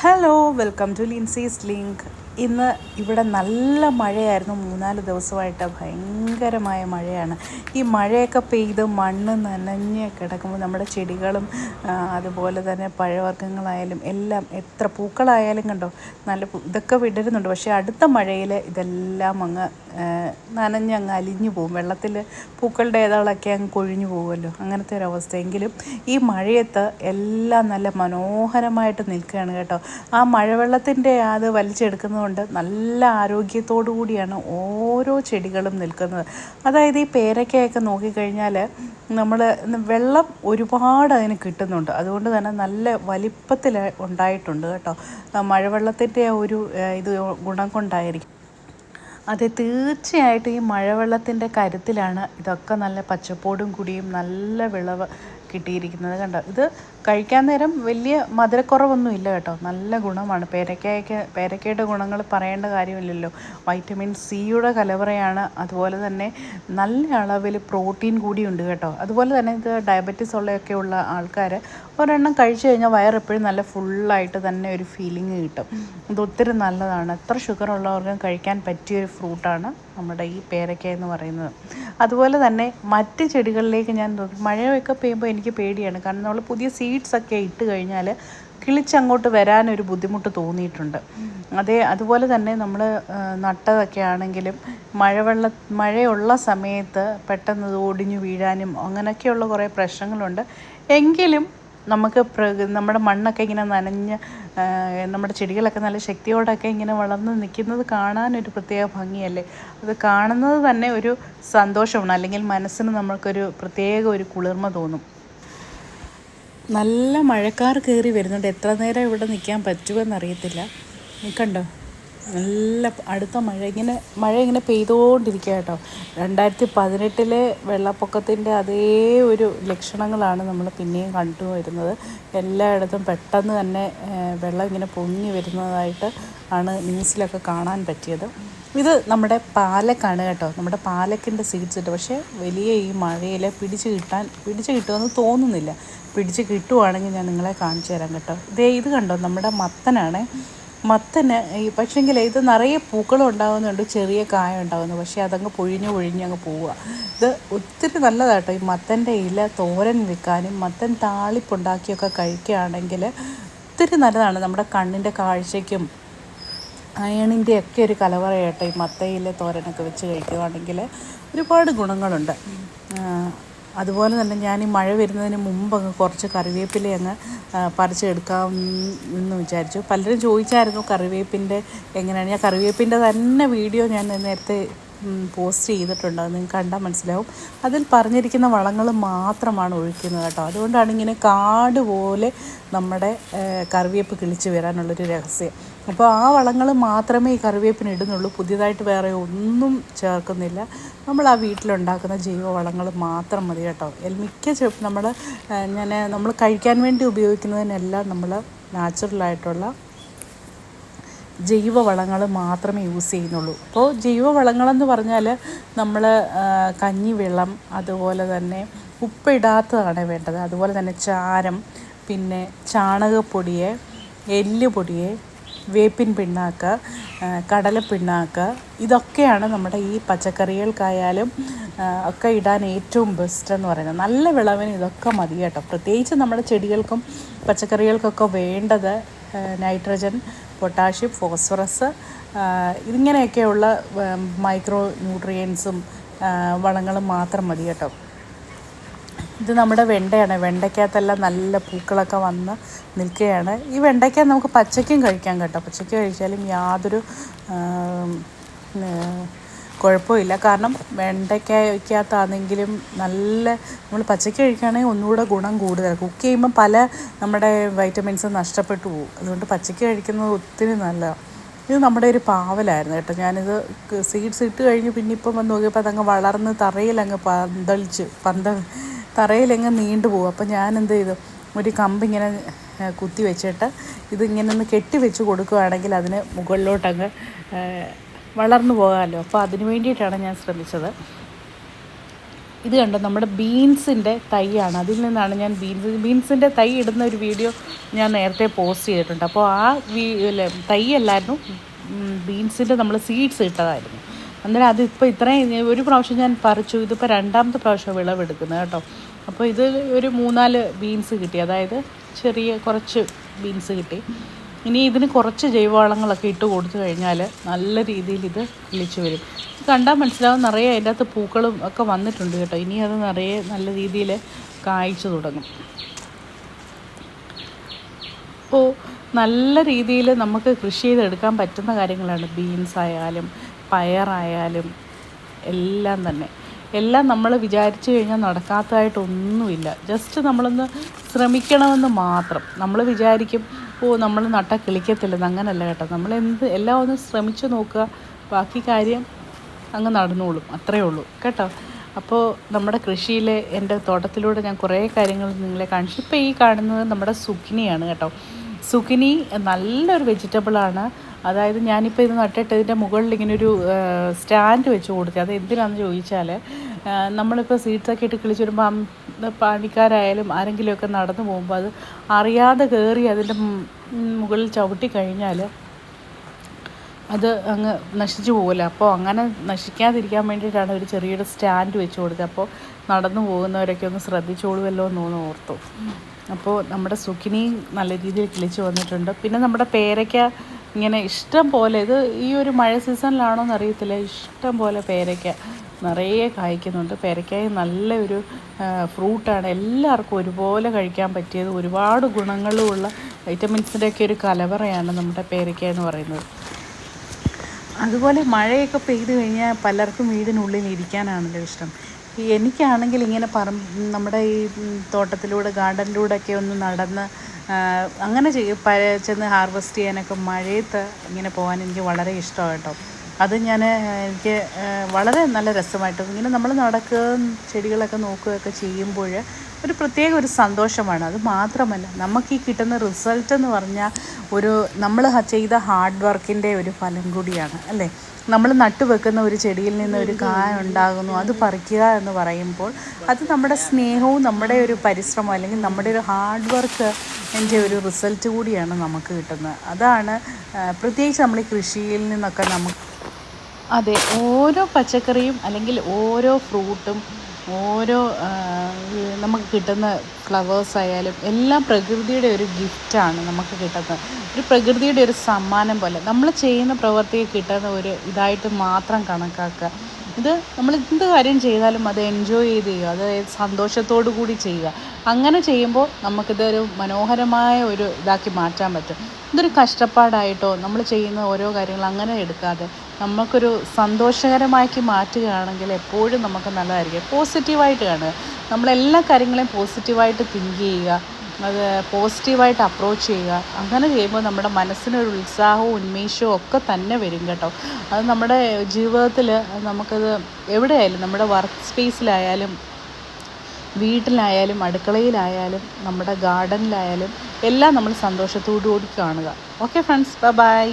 Hello, welcome to Lincy's link. ഇന്ന് ഇവിടെ നല്ല മഴയായിരുന്നു. 3-4 ദിവസമായിട്ട് ഭയങ്കരമായ മഴയാണ്. ഈ മഴയൊക്കെ പെയ്ത് മണ്ണ് നനഞ്ഞ് കിടക്കുമ്പോൾ നമ്മുടെ ചെടികളും അതുപോലെ തന്നെ പഴവർഗ്ഗങ്ങളായാലും എല്ലാം, എത്ര പൂക്കളായാലും കണ്ടോ നല്ല ഇതൊക്കെ വിടരുന്നുണ്ട്. പക്ഷേ അടുത്ത മഴയിൽ ഇതെല്ലാം അങ്ങ് നനഞ്ഞങ്ങ് അലിഞ്ഞു പോകും. വെള്ളത്തിൽ പൂക്കളുടെ ഇതളൊക്കെ അങ്ങ് കൊഴിഞ്ഞു പോകുമല്ലോ, അങ്ങനത്തെ ഒരവസ്ഥ. എങ്കിലും ഈ മഴയത്ത് എല്ലാം നല്ല മനോഹരമായിട്ട് നിൽക്കുകയാണ് കേട്ടോ. ആ മഴവെള്ളത്തിൻ്റെ അത് വലിച്ചെടുക്കുന്നതുകൊണ്ട് നല്ല ആരോഗ്യത്തോടു കൂടിയാണ് ഓരോ ചെടികളും നിൽക്കുന്നത്. അതായത് ഈ പേരയ്ക്കയൊക്കെ നോക്കിക്കഴിഞ്ഞാൽ നമ്മൾ വെള്ളം ഒരുപാട് അതിന് കിട്ടുന്നുണ്ട്. അതുകൊണ്ട് തന്നെ നല്ല വലിപ്പത്തിൽ ഉണ്ടായിട്ടുണ്ട് കേട്ടോ. മഴവെള്ളത്തിൻ്റെ ഒരു ഇത് ഗുണം കൊണ്ടായിരിക്കും. അതെ, തീർച്ചയായിട്ടും ഈ മഴവെള്ളത്തിൻ്റെ കരുത്തിലാണ് ഇതൊക്കെ നല്ല പച്ചപ്പോടും കൂടിയും നല്ല വിളവ് കിട്ടിയിരിക്കുന്നത്. കണ്ടോ, ഇത് കഴിക്കാൻ നേരം വലിയ മധുരക്കുറവൊന്നും ഇല്ല കേട്ടോ. നല്ല ഗുണമാണ്. പേരയ്ക്കയുടെ ഗുണങ്ങൾ പറയേണ്ട കാര്യമില്ലല്ലോ. വൈറ്റമിൻ സിയുടെ കലവറയാണ്. അതുപോലെ തന്നെ നല്ല അളവിൽ പ്രോട്ടീൻ കൂടിയുണ്ട് കേട്ടോ. അതുപോലെ തന്നെ ഇത് ഡയബറ്റീസ് ഉള്ള ആൾക്കാർ ഒരെണ്ണം കഴിച്ചു കഴിഞ്ഞാൽ വയറെപ്പോഴും നല്ല ഫുള്ളായിട്ട് തന്നെ ഒരു ഫീലിംഗ് കിട്ടും. ഇത് ഒത്തിരി നല്ലതാണ്. എത്ര ഷുഗർ ഉള്ളവർക്കും കഴിക്കാൻ പറ്റിയൊരു ഫ്രൂട്ടാണ് നമ്മുടെ ഈ പേരയ്ക്ക എന്ന് പറയുന്നത്. അതുപോലെ തന്നെ മറ്റ് ചെടികളിലേക്ക് ഞാൻ മഴയൊക്കെ പെയ്യുമ്പോൾ എനിക്ക് പേടിയാണ്. കാരണം നമ്മൾ പുതിയ സീഡ്സൊക്കെ ഇട്ട് കഴിഞ്ഞാൽ കിളിച്ചങ്ങോട്ട് വരാനൊരു ബുദ്ധിമുട്ട് തോന്നിയിട്ടുണ്ട്. അതുപോലെ തന്നെ നമ്മൾ നട്ടതൊക്കെ ആണെങ്കിലും മഴയുള്ള സമയത്ത് പെട്ടെന്ന് ഇത് ഒടിഞ്ഞു വീഴാനും അങ്ങനെയൊക്കെയുള്ള കുറേ പ്രശ്നങ്ങളുണ്ട്. എങ്കിലും നമുക്ക് നമ്മുടെ മണ്ണൊക്കെ ഇങ്ങനെ നനഞ്ഞ് നമ്മുടെ ചെടികളൊക്കെ നല്ല ശക്തിയോടൊക്കെ ഇങ്ങനെ വളർന്ന് നിൽക്കുന്നത് കാണാനൊരു പ്രത്യേക ഭംഗിയല്ലേ. അത് കാണുന്നത് തന്നെ ഒരു സന്തോഷമാണ്. അല്ലെങ്കിൽ മനസ്സിന് നമ്മൾക്കൊരു പ്രത്യേക ഒരു കുളിർമ തോന്നും. നല്ല മഴക്കാർ കയറി വരുന്നുണ്ട്. എത്ര നേരം ഇവിടെ നിൽക്കാൻ പറ്റുമെന്നറിയത്തില്ല. കണ്ടോ, നല്ല അടുത്ത മഴ ഇങ്ങനെ പെയ്തുകൊണ്ടിരിക്കുക കേട്ടോ. 2018 വെള്ളപ്പൊക്കത്തിൻ്റെ അതേ ഒരു ലക്ഷണങ്ങളാണ് നമ്മൾ പിന്നെയും കണ്ടുവരുന്നത്. എല്ലായിടത്തും പെട്ടെന്ന് തന്നെ വെള്ളം ഇങ്ങനെ പൊങ്ങി വരുന്നതായിട്ട് ആണ് ന്യൂസിലൊക്കെ കാണാൻ പറ്റിയത്. ഇത് നമ്മുടെ പാലക്കാണ് കേട്ടോ. നമ്മുടെ പാലക്കിൻ്റെ സീഡ്സ് ഇട്ട്, പക്ഷേ വലിയ ഈ മഴയിൽ പിടിച്ച് കിട്ടുമെന്ന് തോന്നുന്നില്ല. പിടിച്ച് കിട്ടുവാണെങ്കിൽ ഞാൻ നിങ്ങളെ കാണിച്ചു തരാം കേട്ടോ. ഇത് കണ്ടോ, നമ്മുടെ മത്തനാണ്. മത്തന് പക്ഷേങ്കിൽ ഇത് നിറയെ പൂക്കളും ഉണ്ടാകുന്നുണ്ട്, ചെറിയ കായ ഉണ്ടാകുന്നു. പക്ഷേ അതങ്ങ് പൊഴിഞ്ഞങ്ങ് പോവുക. ഇത് ഒത്തിരി നല്ലതാട്ടോ. ഈ മത്തൻ്റെ ഇല തോരൻ വെക്കാനും മത്തൻ താളിപ്പുണ്ടാക്കിയൊക്കെ കഴിക്കുകയാണെങ്കിൽ ഒത്തിരി നല്ലതാണ്. നമ്മുടെ കണ്ണിൻ്റെ കാഴ്ചയ്ക്കും അയണിൻ്റെ ഒക്കെ ഒരു കലവറയാട്ടോ ഈ മത്തയില തോരനൊക്കെ വെച്ച് കഴിക്കുകയാണെങ്കിൽ ഒരുപാട് ഗുണങ്ങളുണ്ട്. അതുപോലെ തന്നെ ഞാൻ ഈ മഴ വരുന്നതിന് മുമ്പ് കുറച്ച് കറിവേപ്പില പറിച്ചെടുക്കാമെന്ന് വിചാരിച്ചു. പലരും ചോദിച്ചായിരുന്നു കറിവേപ്പിൻ്റെ എങ്ങനെയാണ്. ഞാൻ കറിവേപ്പിൻ്റെ തന്നെ വീഡിയോ ഞാൻ നേരത്തെ പോസ്റ്റ് ചെയ്തിട്ടുണ്ട്. അത് നിങ്ങൾക്ക് കണ്ടാൽ മനസ്സിലാവും. അതിൽ പറഞ്ഞിരിക്കുന്ന വളങ്ങൾ മാത്രമാണ് ഒഴിക്കുന്നത് കേട്ടോ. അതുകൊണ്ടാണ് ഇങ്ങനെ കാട് പോലെ നമ്മുടെ കറിവേപ്പ് കിളിച്ച് വരാനുള്ളൊരു രഹസ്യം. അപ്പോൾ ആ വളങ്ങൾ മാത്രമേ ഈ കറിവേപ്പിന് ഇടുന്നുള്ളൂ. പുതിയതായിട്ട് വേറെ ഒന്നും ചേർക്കുന്നില്ല. നമ്മൾ ആ വീട്ടിലുണ്ടാക്കുന്ന ജൈവ വളങ്ങൾ മാത്രം മതി കേട്ടോ. നമ്മൾ കഴിക്കാൻ വേണ്ടി ഉപയോഗിക്കുന്നതിനെല്ലാം നമ്മൾ നാച്ചുറലായിട്ടുള്ള ജൈവ വളങ്ങൾ മാത്രമേ യൂസ് ചെയ്യുന്നുള്ളൂ. അപ്പോൾ ജൈവ വളങ്ങളെന്ന് പറഞ്ഞാൽ നമ്മൾ കഞ്ഞിവെള്ളം, അതുപോലെ തന്നെ ഉപ്പിടാത്തതാണ് വേണ്ടത്. അതുപോലെ തന്നെ ചാരം, പിന്നെ ചാണകപ്പൊടിയെ, എല്ലുപൊടിയെ, വേപ്പിൻ പിണ്ണാക്ക്, കടലപ്പിണ്ണാക്ക്, ഇതൊക്കെയാണ് നമ്മുടെ ഈ പച്ചക്കറികൾക്കായാലും ഒക്കെ ഇടാൻ ഏറ്റവും ബെസ്റ്റ് എന്ന് പറയുന്നത്. നല്ല വിളവിന് ഇതൊക്കെ മതി കേട്ടോ. പ്രത്യേകിച്ച് നമ്മുടെ ചെടികൾക്കും പച്ചക്കറികൾക്കൊക്കെ വേണ്ടത് നൈട്രജൻ, പൊട്ടാഷ്യം, ഫോസ്ഫറസ്, ഇങ്ങനെയൊക്കെയുള്ള മൈക്രോ ന്യൂട്രിയൻസും വളങ്ങളും മാത്രം മതി കേട്ടോ. ഇത് നമ്മുടെ വെണ്ടയാണ്. വെണ്ടയ്ക്കകത്തെല്ലാം നല്ല പൂക്കളൊക്കെ വന്ന് നിൽക്കുകയാണ്. ഈ വെണ്ടയ്ക്ക നമുക്ക് പച്ചയ്ക്കും കഴിക്കാം കേട്ടോ. പച്ചയ്ക്ക് കഴിച്ചാലും യാതൊരു കുഴപ്പമില്ല. കാരണം വെണ്ടയ്ക്കകത്താണെങ്കിലും നമ്മൾ പച്ചയ്ക്ക് കഴിക്കുകയാണെങ്കിൽ ഒന്നുകൂടെ ഗുണം കൂടുതൽ. കുക്ക് ചെയ്യുമ്പോൾ പല നമ്മുടെ വൈറ്റമിൻസ് നഷ്ടപ്പെട്ടു പോകും. അതുകൊണ്ട് പച്ചയ്ക്ക് കഴിക്കുന്നത് ഒത്തിരി നല്ലതാണ്. ഇത് നമ്മുടെ ഒരു പാവലായിരുന്നു കേട്ടോ. ഞാനിത് സീഡ്സ് ഇട്ട് കഴിഞ്ഞ് പിന്നെ ഇപ്പം വന്ന് നോക്കിയപ്പോൾ അതങ്ങ് വളർന്ന് തറയിലങ്ങ് നീണ്ടു പോകും. അപ്പോൾ ഞാൻ എന്ത് ചെയ്തു, ഒരു കമ്പിങ്ങനെ കുത്തി വെച്ചിട്ട് ഇതിങ്ങനെ ഒന്ന് കെട്ടി വെച്ച് കൊടുക്കുകയാണെങ്കിൽ അതിന് മുകളിലോട്ടങ്ങ് വളർന്നു പോകാമല്ലോ. അപ്പോൾ അതിന് വേണ്ടിയിട്ടാണ് ഞാൻ ശ്രമിച്ചത്. ഇത് കണ്ടോ, നമ്മുടെ ബീൻസിൻ്റെ തൈയാണ്. അതിൽ നിന്നാണ് ഞാൻ ബീൻസിൻ്റെ തൈ ഇടുന്ന ഒരു വീഡിയോ ഞാൻ നേരത്തെ പോസ്റ്റ് ചെയ്തിട്ടുണ്ട്. അപ്പോൾ ആ തൈ അല്ലായിരുന്നു, ബീൻസിൻ്റെ നമ്മൾ സീഡ്സ് ഇട്ടതായിരുന്നു. അന്നേരം അതിപ്പോൾ ഇത്രയും ഒരു പ്രാവശ്യം ഞാൻ പറിച്ചു, ഇതിപ്പോൾ രണ്ടാമത്തെ പ്രാവശ്യം വിളവെടുക്കുന്നത് കേട്ടോ. അപ്പോൾ ഇത് ഒരു 3-4 ബീൻസ് കിട്ടി, അതായത് ചെറിയ കുറച്ച് ബീൻസ് കിട്ടി. ഇനി ഇതിന് കുറച്ച് ജൈവവളങ്ങളൊക്കെ ഇട്ട് കൊടുത്തു കഴിഞ്ഞാൽ നല്ല രീതിയിൽ ഇത് കിളിച്ച് വരും. കണ്ടാൽ മനസ്സിലാവും, നിറയെ അതിൻ്റെ അകത്ത് പൂക്കളും ഒക്കെ വന്നിട്ടുണ്ട് കേട്ടോ. ഇനി അത് നിറയെ നല്ല രീതിയിൽ കായ്ച്ചു തുടങ്ങും. അപ്പോൾ നല്ല രീതിയിൽ നമുക്ക് കൃഷി ചെയ്തെടുക്കാൻ പറ്റുന്ന കാര്യങ്ങളാണ് ബീൻസ് ആയാലും പയറായാലും എല്ലാം തന്നെ. എല്ലാം നമ്മൾ വിചാരിച്ചു കഴിഞ്ഞാൽ നടക്കാത്തതായിട്ടൊന്നുമില്ല. ജസ്റ്റ് നമ്മളൊന്ന് ശ്രമിക്കണമെന്ന് മാത്രം. നമ്മൾ വിചാരിക്കും നമ്മൾ നട്ടാൽ കിളിക്കത്തില്ലെന്ന്, അങ്ങനല്ല കേട്ടോ. നമ്മൾ എല്ലാം ഒന്ന് ശ്രമിച്ചു നോക്കുക, ബാക്കി കാര്യം അങ്ങ് നടന്നോളും, അത്രയേ ഉള്ളൂ കേട്ടോ. അപ്പോൾ നമ്മുടെ കൃഷിയിലെ എൻ്റെ തോട്ടത്തിലൂടെ ഞാൻ കുറേ കാര്യങ്ങൾ നിങ്ങളെ കാണിച്ചു. ഇപ്പോൾ ഈ കാണുന്നത് നമ്മുടെ സുക്കിനിയാണ് കേട്ടോ. സുക്കിനി നല്ലൊരു വെജിറ്റബിളാണ്. അതായത് ഞാനിപ്പോൾ ഇത് നട്ടിട്ട് ഇതിൻ്റെ മുകളിൽ ഇങ്ങനെ ഒരു സ്റ്റാൻഡ് വെച്ച് കൊടുത്തു. അത് എന്തിനാണെന്ന് ചോദിച്ചാൽ, നമ്മളിപ്പോൾ സീഡ്സൊക്കെ ഇട്ട് കിളിച്ച് വരുമ്പോൾ പണിക്കാരായാലും ആരെങ്കിലുമൊക്കെ നടന്നു പോകുമ്പോൾ അത് അറിയാതെ കയറി അതിൻ്റെ മുകളിൽ ചവിട്ടി കഴിഞ്ഞാൽ അത് അങ്ങ് നശിച്ചു പോകില്ല. അപ്പോൾ അങ്ങനെ നശിക്കാതിരിക്കാൻ വേണ്ടിയിട്ടാണ് ഒരു ചെറിയൊരു സ്റ്റാൻഡ് വെച്ച് കൊടുത്തത്. അപ്പോൾ നടന്നു പോകുന്നവരൊക്കെ ഒന്ന് ശ്രദ്ധിച്ചോളുമല്ലോ എന്ന് ഓർത്തു. അപ്പോൾ നമ്മുടെ സുക്കിനി നല്ല രീതിയിൽ കിളിച്ച് വന്നിട്ടുണ്ട്. പിന്നെ നമ്മുടെ പേരയ്ക്ക ഇങ്ങനെ ഇഷ്ടം പോലെ, ഇത് ഈ ഒരു മഴ സീസണിലാണോ എന്നറിയത്തില്ല, ഇഷ്ടം പോലെ പേരയ്ക്ക നിറയെ കായ്ക്കുന്നുണ്ട്. പേരയ്ക്കായ നല്ലൊരു ഫ്രൂട്ടാണ്, എല്ലാവർക്കും ഒരുപോലെ കഴിക്കാൻ പറ്റിയത്, ഒരുപാട് ഗുണങ്ങളുമുള്ള വൈറ്റമിൻസിൻ്റെയൊക്കെ ഒരു കലവറയാണ് നമ്മുടെ പേരയ്ക്ക എന്ന് പറയുന്നത്. അതുപോലെ മഴയൊക്കെ പെയ്ത് കഴിഞ്ഞാൽ പലർക്കും വീടിനുള്ളിൽ ഇരിക്കാനാണല്ലോ ഇഷ്ടം. എനിക്കാണെങ്കിൽ ഇങ്ങനെ നമ്മുടെ ഈ തോട്ടത്തിലൂടെ ഗാർഡനിലൂടെയൊക്കെ ഒന്ന് നടന്ന് അങ്ങനെ ചെന്ന് ഹാർവെസ്റ്റ് ചെയ്യാനൊക്കെ മഴയത്ത് ഇങ്ങനെ പോകാൻ എനിക്ക് വളരെ ഇഷ്ടമാണ് കേട്ടോ. അത് എനിക്ക് വളരെ നല്ല രസമായിട്ട് ഇങ്ങനെ നമ്മൾ നടക്കുകയും ചെടികളൊക്കെ നോക്കുകയൊക്കെ ചെയ്യുമ്പോൾ ഒരു പ്രത്യേക ഒരു സന്തോഷമാണ്. അത് മാത്രമല്ല, നമുക്ക് ഈ കിട്ടുന്ന റിസൾട്ട് എന്ന് പറഞ്ഞാൽ നമ്മൾ ചെയ്ത ഹാർഡ് വർക്കിൻ്റെ ഒരു ഫലം കൂടിയാണ് അല്ലേ. നമ്മൾ നട്ടുവെക്കുന്ന ഒരു ചെടിയിൽ നിന്ന് ഒരു കായ ഉണ്ടാകുന്നു, അത് പറിക്കുക എന്ന് പറയുമ്പോൾ അത് നമ്മുടെ സ്നേഹവും നമ്മുടെ ഒരു പരിശ്രമം അല്ലെങ്കിൽ നമ്മുടെ ഒരു ഹാർഡ് വർക്ക് എൻ്റെ ഒരു റിസൾട്ട് കൂടിയാണ് നമുക്ക് കിട്ടുന്നത്. അതാണ് പ്രത്യേകിച്ച് നമ്മൾ ഈ കൃഷിയിൽ നിന്നൊക്കെ അതെ, ഓരോ പച്ചക്കറിയും അല്ലെങ്കിൽ ഓരോ ഫ്രൂട്ടും ഓരോ നമുക്ക് കിട്ടുന്ന ഫ്ലവേഴ്സ് ആയാലും എല്ലാം പ്രകൃതിയുടെ ഒരു ഗിഫ്റ്റാണ് നമുക്ക് കിട്ടുന്നത്. ഒരു പ്രകൃതിയുടെ ഒരു സമ്മാനം പോലെ നമ്മൾ ചെയ്യുന്ന പ്രവൃത്തിക്ക് കിട്ടുന്ന ഒരു ഇതായിട്ട് മാത്രം കണക്കാക്കുക. ഇത് നമ്മൾ എന്ത് കാര്യം ചെയ്താലും അത് എൻജോയ് ചെയ്ത് ചെയ്യുക, അത് സന്തോഷത്തോടു കൂടി ചെയ്യുക. അങ്ങനെ ചെയ്യുമ്പോൾ നമുക്കിതൊരു മനോഹരമായ ഒരു ഇതാക്കി മാറ്റാൻ പറ്റും. ഇതൊരു കഷ്ടപ്പാടായിട്ടോ നമ്മൾ ചെയ്യുന്ന ഓരോ കാര്യങ്ങൾ അങ്ങനെ എടുക്കാതെ നമുക്കൊരു സന്തോഷകരമാക്കി മാറ്റുകയാണെങ്കിൽ എപ്പോഴും നമുക്ക് നല്ലതായിരിക്കും. പോസിറ്റീവായിട്ട് കാണുക, നമ്മളെല്ലാ കാര്യങ്ങളെയും പോസിറ്റീവായിട്ട് തിങ്ക് ചെയ്യുക, അത് പോസിറ്റീവായിട്ട് അപ്രോച്ച് ചെയ്യുക. അങ്ങനെ ചെയ്യുമ്പോൾ നമ്മുടെ മനസ്സിനൊരു ഉത്സാഹവും ഉന്മേഷവും ഒക്കെ തന്നെ വരും കേട്ടോ. അത് നമ്മുടെ ജീവിതത്തിൽ നമുക്കത് എവിടെയായാലും, നമ്മുടെ വർക്ക് സ്പേസിലായാലും വീട്ടിലായാലും അടുക്കളയിലായാലും നമ്മുടെ ഗാർഡനിലായാലും എല്ലാം നമ്മൾ സന്തോഷത്തോടു കൂടി കാണുക. Okay friends, by.